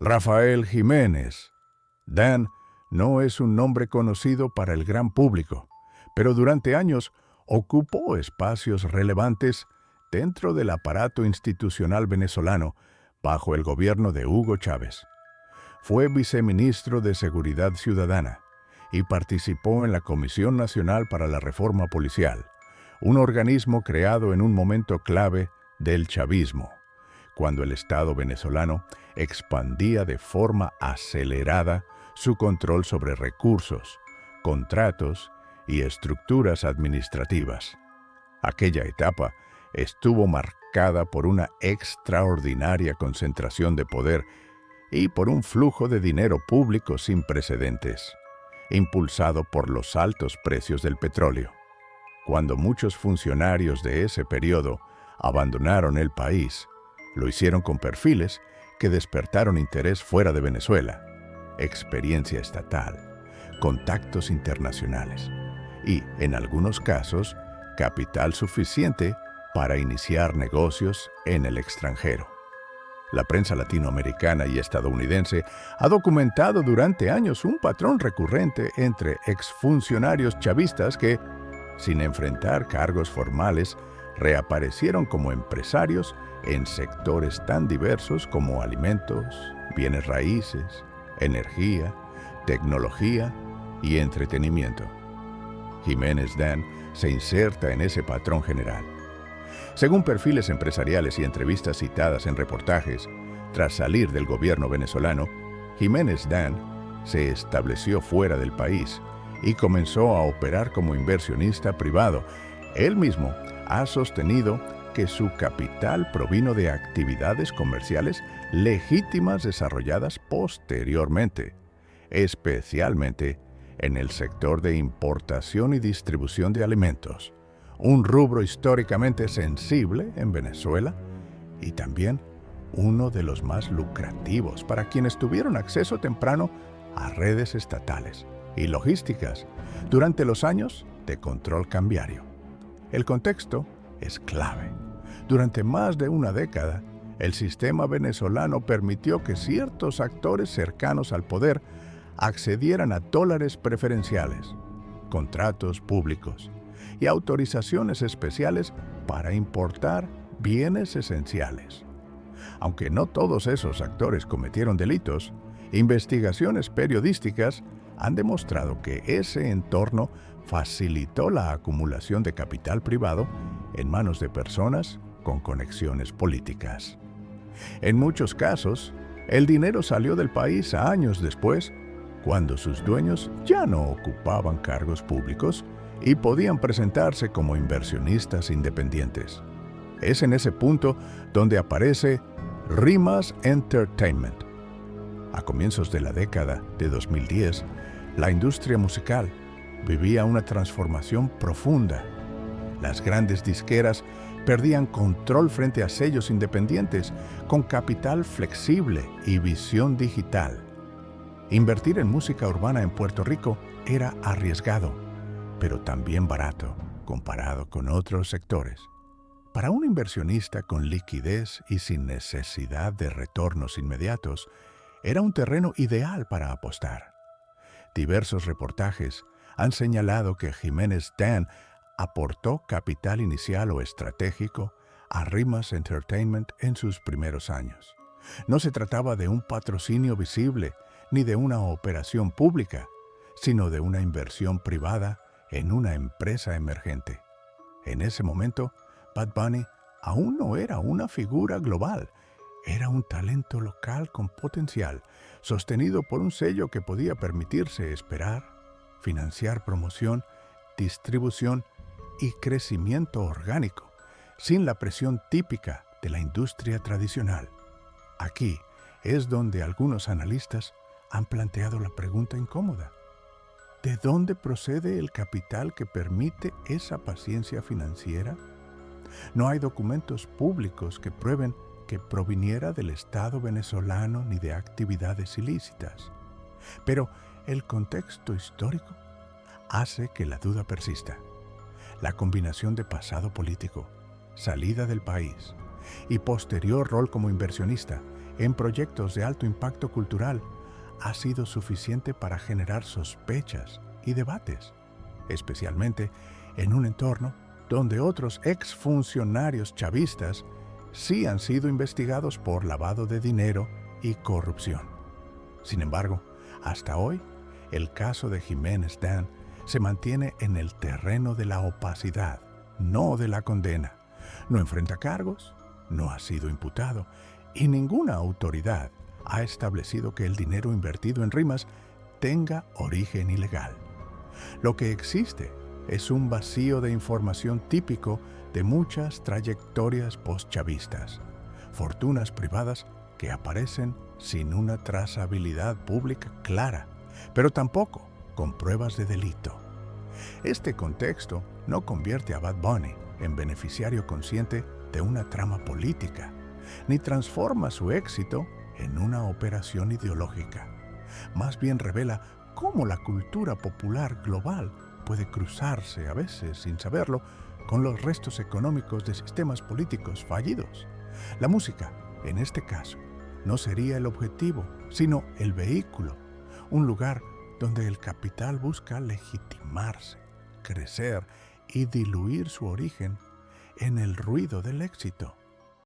Rafael Jiménez. Dan no es un nombre conocido para el gran público, pero durante años ocupó espacios relevantes dentro del aparato institucional venezolano bajo el gobierno de Hugo Chávez. Fue viceministro de Seguridad Ciudadana y participó en la Comisión Nacional para la Reforma Policial, un organismo creado en un momento clave del chavismo, cuando el Estado venezolano expandía de forma acelerada su control sobre recursos, contratos y estructuras administrativas. Aquella etapa estuvo marcada por una extraordinaria concentración de poder y por un flujo de dinero público sin precedentes, impulsado por los altos precios del petróleo. Cuando muchos funcionarios de ese periodo abandonaron el país, lo hicieron con perfiles que despertaron interés fuera de Venezuela, experiencia estatal, contactos internacionales y, en algunos casos, capital suficiente para iniciar negocios en el extranjero. La prensa latinoamericana y estadounidense ha documentado durante años un patrón recurrente entre exfuncionarios chavistas que, sin enfrentar cargos formales, reaparecieron como empresarios en sectores tan diversos como alimentos, bienes raíces, energía, tecnología y entretenimiento. Jiménez Dan se inserta en ese patrón general. Según perfiles empresariales y entrevistas citadas en reportajes, tras salir del gobierno venezolano, Jiménez Dan se estableció fuera del país y comenzó a operar como inversionista privado. Él mismo ha sostenido que su capital provino de actividades comerciales legítimas desarrolladas posteriormente, especialmente en el sector de importación y distribución de alimentos, un rubro históricamente sensible en Venezuela y también uno de los más lucrativos para quienes tuvieron acceso temprano a redes estatales y logísticas durante los años de control cambiario. El contexto es clave. Durante más de una década, el sistema venezolano permitió que ciertos actores cercanos al poder accedieran a dólares preferenciales, contratos públicos y autorizaciones especiales para importar bienes esenciales. Aunque no todos esos actores cometieron delitos, investigaciones periodísticas han demostrado que ese entorno facilitó la acumulación de capital privado en manos de personas con conexiones políticas. En muchos casos, el dinero salió del país años después, cuando sus dueños ya no ocupaban cargos públicos y podían presentarse como inversionistas independientes. Es en ese punto donde aparece Rimas Entertainment. A comienzos de la década de 2010, la industria musical vivía una transformación profunda. Las grandes disqueras perdían control frente a sellos independientes con capital flexible y visión digital. Invertir en música urbana en Puerto Rico era arriesgado, pero también barato comparado con otros sectores. Para un inversionista con liquidez y sin necesidad de retornos inmediatos, era un terreno ideal para apostar. Diversos reportajes han señalado que Jiménez Dan aportó capital inicial o estratégico a Rimas Entertainment en sus primeros años. No se trataba de un patrocinio visible ni de una operación pública, sino de una inversión privada en una empresa emergente. En ese momento, Bad Bunny aún no era una figura global, era un talento local con potencial, sostenido por un sello que podía permitirse esperar, financiar promoción, distribución y crecimiento orgánico, sin la presión típica de la industria tradicional. Aquí es donde algunos analistas han planteado la pregunta incómoda: ¿de dónde procede el capital que permite esa paciencia financiera? No hay documentos públicos que prueben que proviniera del Estado venezolano ni de actividades ilícitas. Pero el contexto histórico hace que la duda persista. La combinación de pasado político, salida del país y posterior rol como inversionista en proyectos de alto impacto cultural ha sido suficiente para generar sospechas y debates, especialmente en un entorno donde otros exfuncionarios chavistas sí han sido investigados por lavado de dinero y corrupción. Sin embargo, hasta hoy, el caso de Jiménez Dan se mantiene en el terreno de la opacidad, no de la condena. No enfrenta cargos, no ha sido imputado y ninguna autoridad ha establecido que el dinero invertido en rimas tenga origen ilegal. Lo que existe es un vacío de información típico de muchas trayectorias postchavistas, fortunas privadas que aparecen sin una trazabilidad pública clara, pero tampoco con pruebas de delito. Este contexto no convierte a Bad Bunny en beneficiario consciente de una trama política, ni transforma su éxito en una operación ideológica. Más bien revela cómo la cultura popular global puede cruzarse, a veces sin saberlo, con los restos económicos de sistemas políticos fallidos. La música, en este caso, no sería el objetivo, sino el vehículo, un lugar donde el capital busca legitimarse, crecer y diluir su origen en el ruido del éxito.